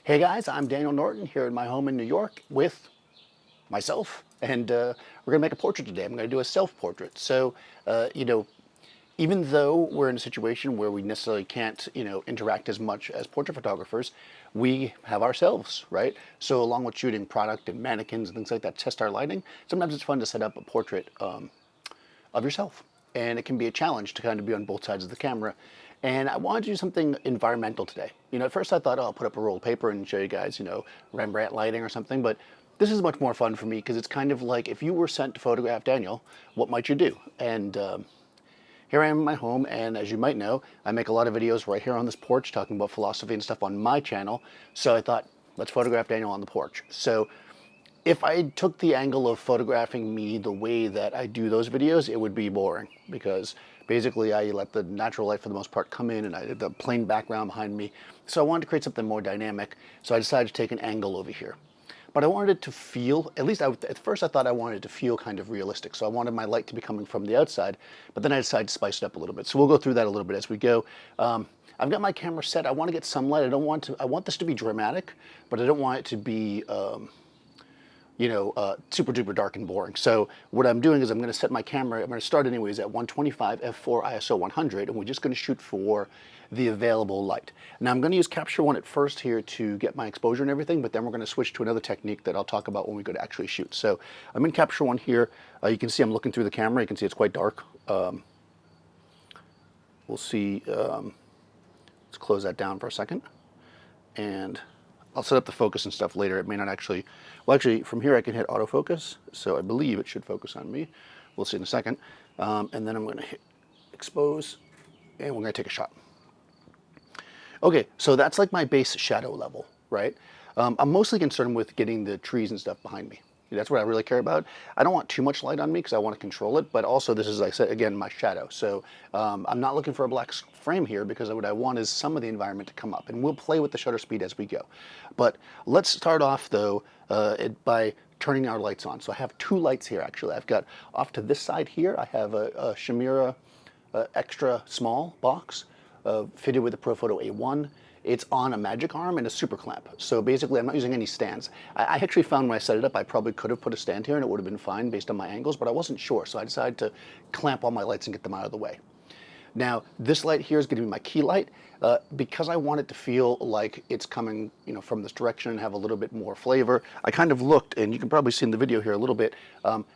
Hey guys, I'm Daniel Norton here in my home in New York with myself, and we're going to make a portrait today. I'm going to do a self-portrait. So, even though we're in a situation where we necessarily can't, interact as much as portrait photographers, we have ourselves, right? So along with shooting product and mannequins and things like that, test our lighting, sometimes it's fun to set up a portrait of yourself. And it can be a challenge to kind of be on both sides of the camera. And I wanted to do something environmental today. At first I thought, oh, I'll put up a roll of paper and show you guys, Rembrandt lighting or something. But this is much more fun for me because it's kind of like if you were sent to photograph Daniel, what might you do? And here I am in my home, and as you might know, I make a lot of videos right here on this porch talking about philosophy and stuff on my channel. So I thought, let's photograph Daniel on the porch. So if I took the angle of photographing me the way that I do those videos, it would be boring because basically I let the natural light for the most part come in and I did the plain background behind me. So I wanted to create something more dynamic, so I decided to take an angle over here. But I wanted it to feel, at least at first I thought I wanted it to feel kind of realistic. So I wanted my light to be coming from the outside, but then I decided to spice it up a little bit. So we'll go through that a little bit as we go. I've got my camera set. I want to get some light. I want this to be dramatic, but I don't want it to be, super duper dark and boring. So what I'm doing is I'm going to set my camera, I'm going to start anyways at 125 f4 ISO 100, and we're just going to shoot for the available light. Now I'm going to use Capture One at first here to get my exposure and everything, but then we're going to switch to another technique that I'll talk about when we go to actually shoot. So I'm in Capture One here. You can see I'm looking through the camera. You can see it's quite dark. We'll see. Let's close that down for a second. And I'll set up the focus and stuff later. It may not actually, well actually from here I can hit autofocus, so I believe it should focus on me. We'll see in a second. And then I'm going to hit expose, and we're going to take a shot. Okay, so that's like my base shadow level, right? I'm mostly concerned with getting the trees and stuff behind me. That's what I really care about. I don't want too much light on me because I want to control it, but also this is, like I said, again, my shadow. So I'm not looking for a black frame here because what I want is some of the environment to come up, and we'll play with the shutter speed as we go. But let's start off though by turning our lights on. So I have two lights here actually. I've got off to this side here, I have a Chimera extra small box fitted with a Profoto A1. It's on a magic arm and a super clamp. So basically I'm not using any stands. I actually found when I set it up, I probably could have put a stand here and it would have been fine based on my angles, but I wasn't sure. So I decided to clamp all my lights and get them out of the way. Now, this light here is going to be my key light. Because I want it to feel like it's coming, from this direction and have a little bit more flavor. I kind of looked, and you can probably see in the video here a little bit,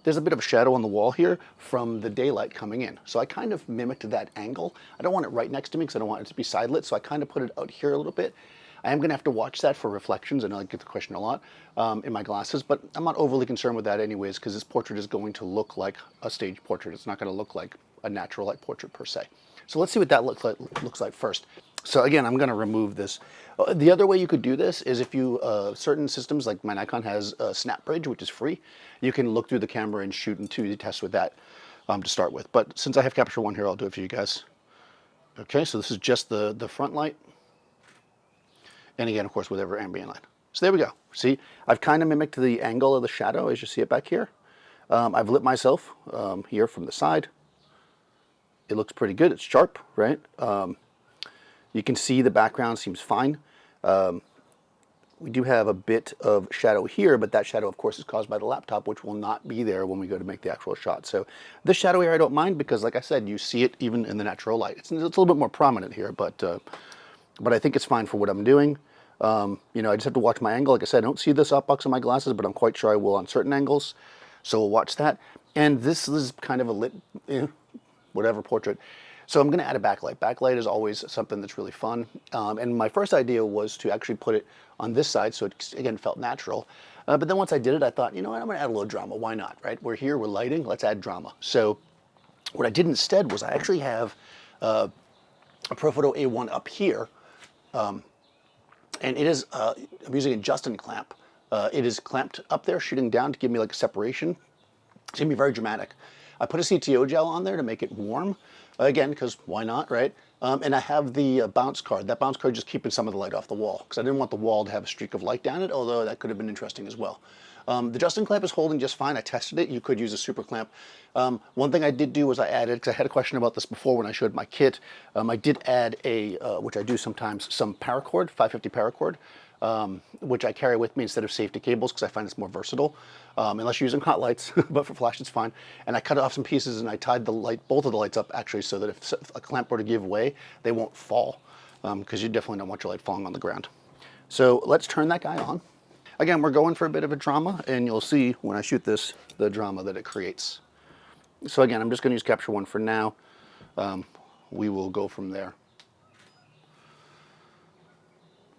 there's a bit of a shadow on the wall here from the daylight coming in. So I kind of mimicked that angle. I don't want it right next to me because I don't want it to be side lit, so I kind of put it out here a little bit. I am going to have to watch that for reflections. I know I get the question a lot in my glasses, but I'm not overly concerned with that anyways because this portrait is going to look like a stage portrait. It's not going to look like a natural light portrait per se. So let's see what that looks like first. So again, I'm going to remove this. The other way you could do this is if you, certain systems like my Nikon has a snap bridge, which is free. You can look through the camera and shoot and test with that to start with. But since I have Capture One here, I'll do it for you guys. Okay, so this is just the front light. And again, of course, with every ambient light. So there we go. See, I've kind of mimicked the angle of the shadow as you see it back here. I've lit myself here from the side. It looks pretty good. It's sharp, right? You can see the background seems fine. We do have a bit of shadow here, but that shadow, of course, is caused by the laptop, which will not be there when we go to make the actual shot. So this shadow here I don't mind because, like I said, you see it even in the natural light. It's a little bit more prominent here, but I think it's fine for what I'm doing. I just have to watch my angle. Like I said, I don't see the softbox in my glasses, but I'm quite sure I will on certain angles. So we'll watch that. And this is kind of a lit, whatever portrait. So I'm going to add a backlight. Backlight is always something that's really fun. And my first idea was to actually put it on this side so it, again, felt natural. But then once I did it, I thought, you know what, I'm going to add a little drama. Why not, right? We're here, we're lighting, let's add drama. So what I did instead was I actually have a Profoto A1 up here. And it is, I'm using a Justin clamp. It is clamped up there, shooting down to give me like a separation. It's going to be very dramatic. I put a CTO gel on there to make it warm. Again, because why not, right? And I have the bounce card. That bounce card just keeping some of the light off the wall because I didn't want the wall to have a streak of light down it, although that could have been interesting as well. The Justin clamp is holding just fine. I tested it. You could use a super clamp. One thing I did do was I added, because I had a question about this before when I showed my kit, I did add a, which I do sometimes, some paracord, 550 paracord. which I carry with me instead of safety cables because I find it's more versatile, unless you're using hot lights, but for flash it's fine. And I cut off some pieces and I tied both of the lights up actually so that if a clamp were to give way, they won't fall, because you definitely don't want your light falling on the ground. So let's turn that guy on. Again, we're going for a bit of a drama, and you'll see when I shoot this, the drama that it creates. So again, I'm just going to use Capture One for now. We will go from there.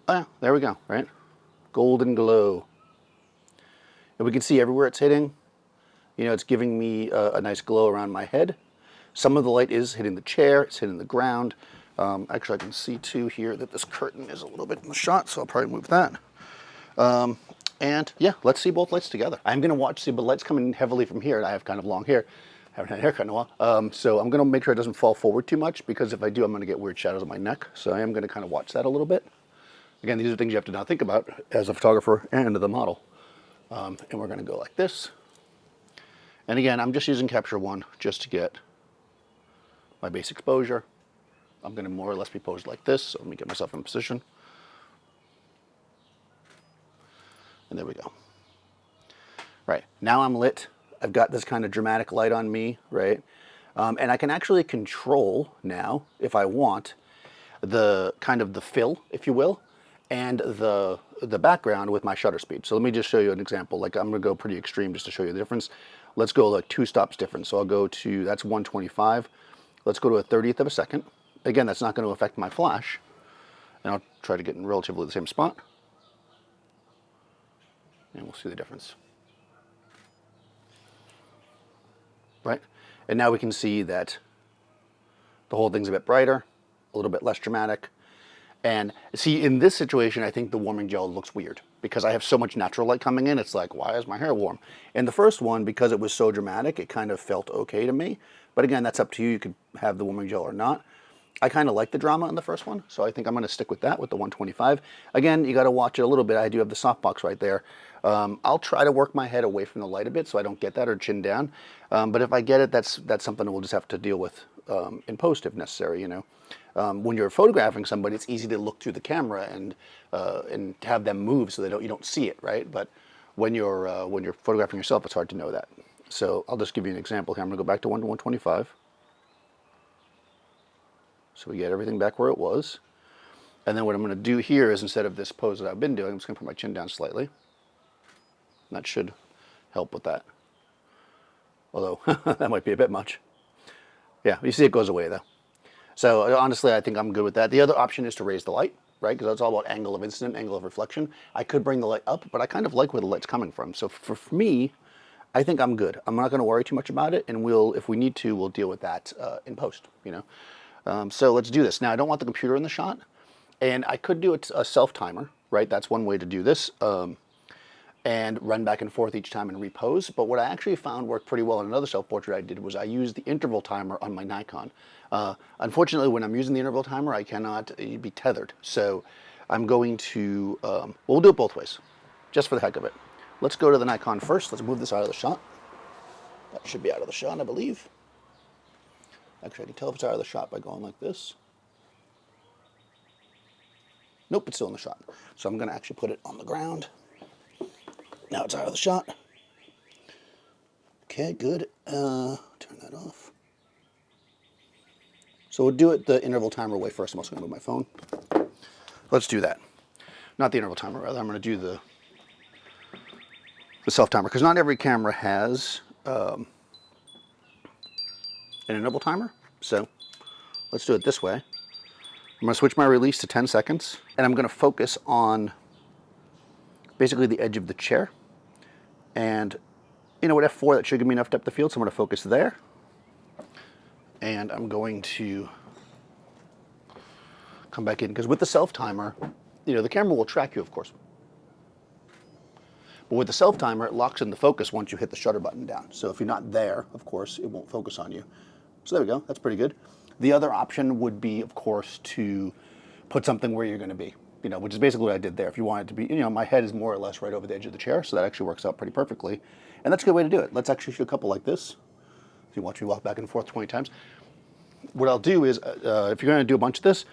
Oh yeah, there we go, right? Golden glow. And we can see everywhere it's hitting. You know, it's giving me a nice glow around my head. Some of the light is hitting the chair, it's hitting the ground. Actually, I can see too here that this curtain is a little bit in the shot, so I'll probably move that. And yeah, let's see both lights together. I'm gonna watch, see, but light's coming heavily from here, and I have kind of long hair. I haven't had a haircut in a while. So I'm gonna make sure it doesn't fall forward too much, because if I do, I'm gonna get weird shadows on my neck. So I am gonna kind of watch that a little bit. Again, these are things you have to now think about as a photographer and the model. And we're gonna go like this. And again, I'm just using Capture One just to get my base exposure. I'm gonna more or less be posed like this, so let me get myself in position. And there we go. Right, now I'm lit. I've got this kind of dramatic light on me, right? And I can actually control now, if I want, the kind of the fill, if you will, and the background with my shutter speed. So let me just show you an example. Like, I'm gonna go pretty extreme just to show you the difference. Let's go like 2 stops difference. So I'll go to, that's 125. Let's go to a 30th of a second. Again, that's not going to affect my flash. And I'll try to get in relatively the same spot. And we'll see the difference. Right? And now we can see that the whole thing's a bit brighter, a little bit less dramatic. And see, in this situation, I think the warming gel looks weird because I have so much natural light coming in. It's like, why is my hair warm? In the first one, because it was so dramatic, it kind of felt okay to me. But again, that's up to you. You could have the warming gel or not. I kind of like the drama in the first one, so I think I'm going to stick with that, with the 125. Again, you got to watch it a little bit. I do have the softbox right there. I'll try to work my head away from the light a bit so I don't get that, or chin down. But if I get it, that's something that we'll just have to deal with in post if necessary, you know. When you're photographing somebody, it's easy to look through the camera and have them move so you don't see it, right? But when you're photographing yourself, it's hard to know that. So I'll just give you an example here. I'm going to go back to 125. So we get everything back where it was. And then what I'm going to do here is, instead of this pose that I've been doing, I'm just going to put my chin down slightly. That should help with that. Although, that might be a bit much. Yeah, you see it goes away though. So honestly, I think I'm good with that. The other option is to raise the light, right? Because that's all about angle of incident, angle of reflection. I could bring the light up, but I kind of like where the light's coming from. So for me, I think I'm good. I'm not going to worry too much about it, and if we need to, we'll deal with that in post, you know. So let's do this. Now, I don't want the computer in the shot, and I could do a self-timer, right? That's one way to do this, and run back and forth each time and repose. But what I actually found worked pretty well in another self-portrait I did was I used the interval timer on my Nikon. Unfortunately, when I'm using the interval timer, I cannot be tethered. So I'm going to, well, we'll do it both ways, just for the heck of it. Let's go to the Nikon first. Let's move this out of the shot. That should be out of the shot, I believe. Actually, I can tell if it's out of the shot by going like this. Nope, it's still in the shot. So I'm going to actually put it on the ground. Now it's out of the shot. Okay, good. Turn that off. So we'll do it the interval timer way first. I'm also going to move my phone. Let's do that. Not the interval timer, rather. I'm going to do the self-timer, because not every camera has an interval timer. So let's do it this way. I'm going to switch my release to 10 seconds, and I'm going to focus on basically the edge of the chair. And, you know, at f4, that should give me enough depth of field, so I'm going to focus there. And I'm going to come back in, because with the self-timer, you know, the camera will track you, of course. But with the self-timer, it locks in the focus once you hit the shutter button down. So if you're not there, of course, it won't focus on you. So there we go, that's pretty good. The other option would be, of course, to put something where you're going to be, you know, which is basically what I did there. If you want it to be, you know, my head is more or less right over the edge of the chair, so that actually works out pretty perfectly. And that's a good way to do it. Let's actually shoot a couple like this. So you watch me walk back and forth 20 times. What I'll do is, if you're going to do a bunch of this,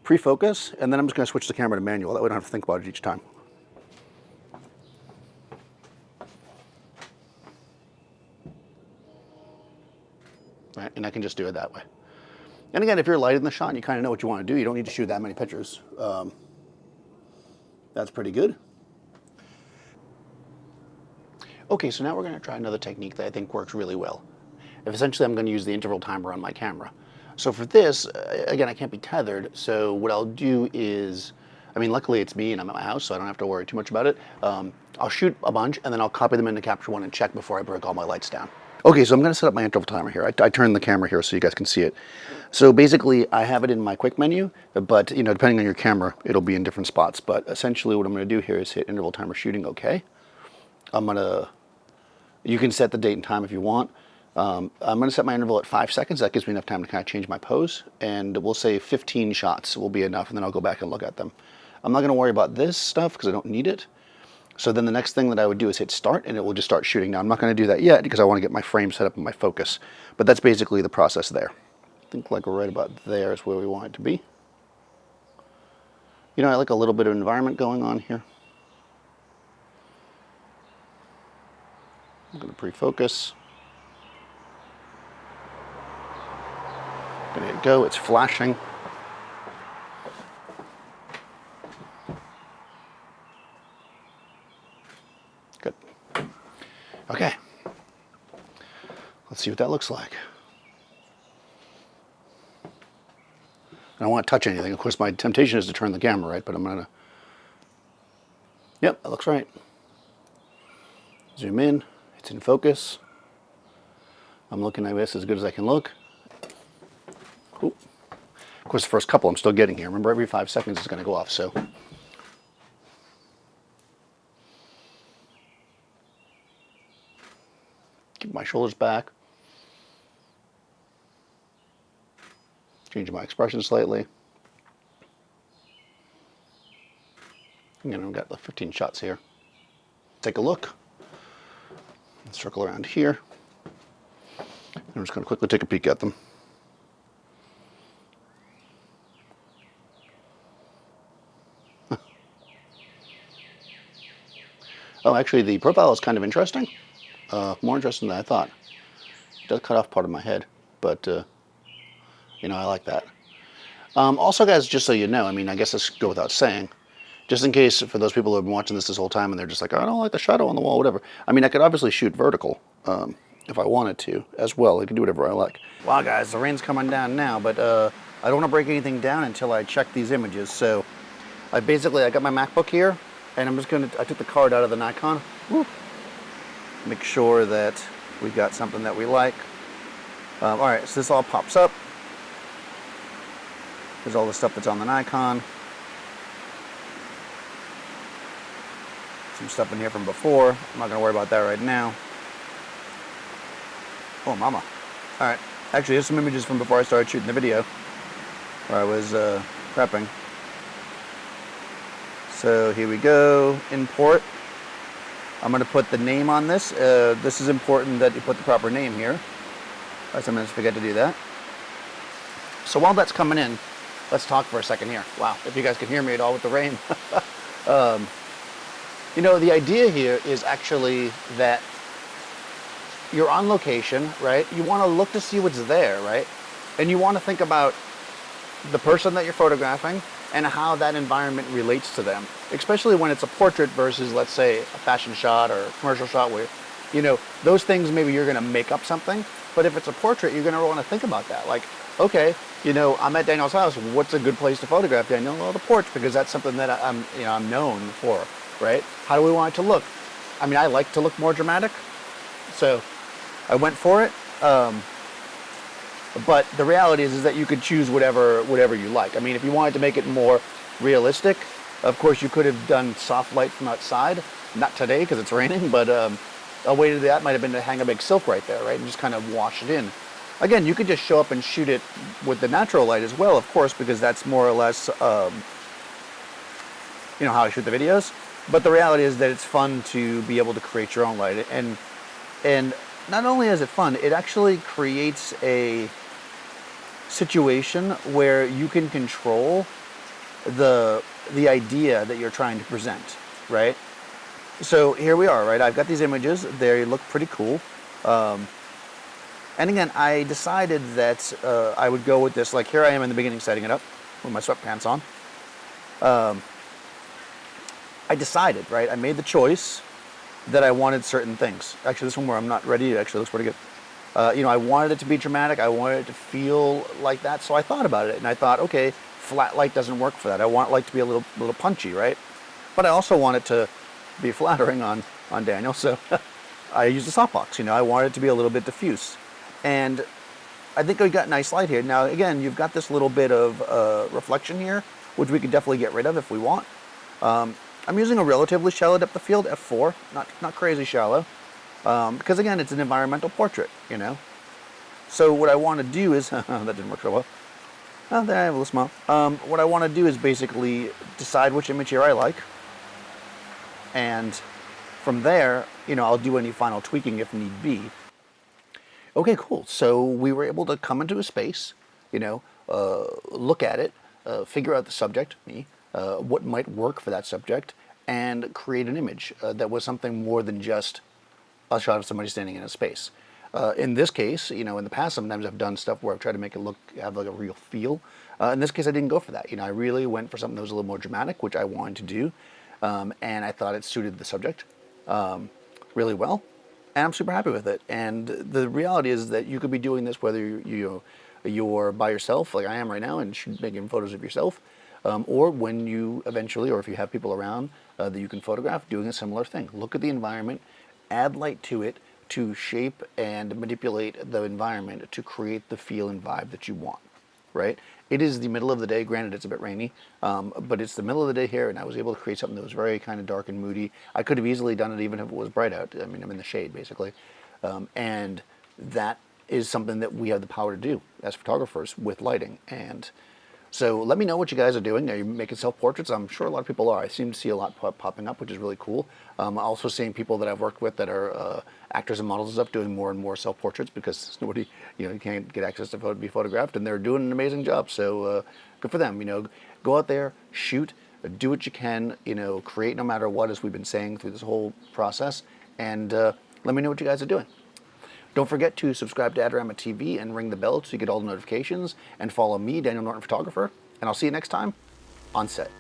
pre-focus, and then I'm just going to switch the camera to manual. That way I don't have to think about it each time. right? And I can just do it that way. And again, if you're light in the shot and you kind of know what you want to do, you don't need to shoot that many pictures. That's pretty good. Okay, so now we're going to try another technique that I think works really well. Essentially, I'm going to use the interval timer on my camera. So for this, again, I can't be tethered, so what I'll do is, I mean, luckily it's me and I'm at my house, so I don't have to worry too much about it. I'll shoot a bunch, and then I'll copy them into Capture One and check before I break all my lights down. Okay, so I'm going to set up my interval timer here. I turned the camera here so you guys can see it. So basically, I have it in my quick menu, but you know, depending on your camera, it'll be in different spots. But essentially, what I'm going to do here is hit interval timer shooting. Okay. You can set the date and time if you want. I'm going to set my interval at 5 seconds. That gives me enough time to kind of change my pose. And we'll say 15 shots will be enough, and then I'll go back and look at them. I'm not going to worry about this stuff because I don't need it. So then the next thing that I would do is hit start, and it will just start shooting. Now, I'm not going to do that yet because I want to get my frame set up and my focus. But that's basically the process there. I think like right about there is where we want it to be. You know, I like a little bit of environment going on here. I'm going to pre-focus. Gonna hit go, it's flashing. Good. Okay. Let's see what that looks like. I don't want to touch anything. Of course, my temptation is to turn the camera, right? But I'm gonna... Yep, that looks right. Zoom in, it's in focus. I'm looking, I guess, as good as I can look. Ooh. Of course, the first couple I'm still getting here. Remember, every 5 seconds it's going to go off, so. Keep my shoulders back. Change my expression slightly. Again, I've got the 15 shots here. Take a look. Circle around here. I'm just going to quickly take a peek at them. Oh, actually, the profile is kind of interesting. More interesting than I thought. It does cut off part of my head, but, you know, I like that. Also, guys, just so you know, I mean, I guess this go without saying, just in case for those people who have been watching this whole time and they're just like, oh, I don't like the shadow on the wall, whatever. I mean, I could obviously shoot vertical if I wanted to as well. I can do whatever I like. Wow, guys, the rain's coming down now, but I don't want to break anything down until I check these images. So I got my MacBook here, and I took the card out of the Nikon. Woo. Make sure that we got something that we like. All right, so this all pops up. There's all the stuff that's on the Nikon. Some stuff in here from before. I'm not going to worry about that right now. Oh, mama. All right. Actually, here's some images from before I started shooting the video, where I was prepping. So here we go. Import. I'm going to put the name on this. This is important that you put the proper name here. I sometimes forget to do that. So while that's coming in, let's talk for a second here. Wow, if you guys can hear me at all with the rain. You know, the idea here is actually that you're on location, right? You want to look to see what's there, right? And you want to think about the person that you're photographing and how that environment relates to them, especially when it's a portrait versus, let's say, a fashion shot or a commercial shot where, you know, those things maybe you're going to make up something. But if it's a portrait, you're going to want to think about that. Like, okay, you know, I'm at Daniel's house. What's a good place to photograph Daniel? Well, the porch, because that's something that I'm known for, right? How do we want it to look? I mean, I like to look more dramatic, so I went for it. But the reality is that you could choose whatever you like. I mean, if you wanted to make it more realistic, of course, you could have done soft light from outside. Not today because it's raining, but a way to do that might have been to hang a big silk right there, right, and just kind of wash it in. Again, you could just show up and shoot it with the natural light as well, of course, because that's more or less, you know, how I shoot the videos. But the reality is that it's fun to be able to create your own light, and not only is it fun, it actually creates a situation where you can control the idea that you're trying to present, right? So here we are, right? I've got these images. They look pretty cool. And again, I decided that I would go with this, like here I am in the beginning setting it up with my sweatpants on. I decided, right, I made the choice that I wanted certain things. Actually, this one where I'm not ready, actually looks pretty good. You know, I wanted it to be dramatic, I wanted it to feel like that, so I thought about it, and I thought, okay, flat light doesn't work for that. I want light to be a little punchy, right? But I also want it to be flattering on Daniel, so I used a softbox, you know, I wanted it to be a little bit diffuse. And I think we got nice light here. Now, again, you've got this little bit of reflection here, which we could definitely get rid of if we want. I'm using a relatively shallow depth of field, f4, not crazy shallow, because again, it's an environmental portrait, you know. So what I want to do is, that didn't work so well. Oh, there I have a little smile. What I want to do is basically decide which image here I like, and from there, you know, I'll do any final tweaking if need be. Okay, cool. So we were able to come into a space, you know, look at it, figure out the subject, me, what might work for that subject, and create an image that was something more than just a shot of somebody standing in a space. In this case, you know, in the past, sometimes I've done stuff where I've tried to make it have like a real feel. In this case, I didn't go for that. You know, I really went for something that was a little more dramatic, which I wanted to do, and I thought it suited the subject really well. And I'm super happy with it. And the reality is that you could be doing this whether you're by yourself, like I am right now, and making photos of yourself, or when you eventually, or if you have people around that you can photograph, doing a similar thing. Look at the environment, add light to it to shape and manipulate the environment to create the feel and vibe that you want, right? It is the middle of the day, granted it's a bit rainy, but it's the middle of the day here, and I was able to create something that was very kind of dark and moody. I could have easily done it even if it was bright out. I mean, I'm in the shade, basically. And that is something that we have the power to do as photographers with lighting. And so let me know what you guys are doing. Are you making self-portraits? I'm sure a lot of people are. I seem to see a lot popping up, which is really cool. Also seeing people that I've worked with that are actors and models and stuff doing more and more self-portraits because nobody, you know, you can't get access to be photographed, and they're doing an amazing job. So good for them. You know, go out there, shoot, do what you can, you know, create no matter what, as we've been saying through this whole process, and let me know what you guys are doing. Don't forget to subscribe to Adorama TV and ring the bell so you get all the notifications, and follow me, Daniel Norton Photographer, and I'll see you next time on set.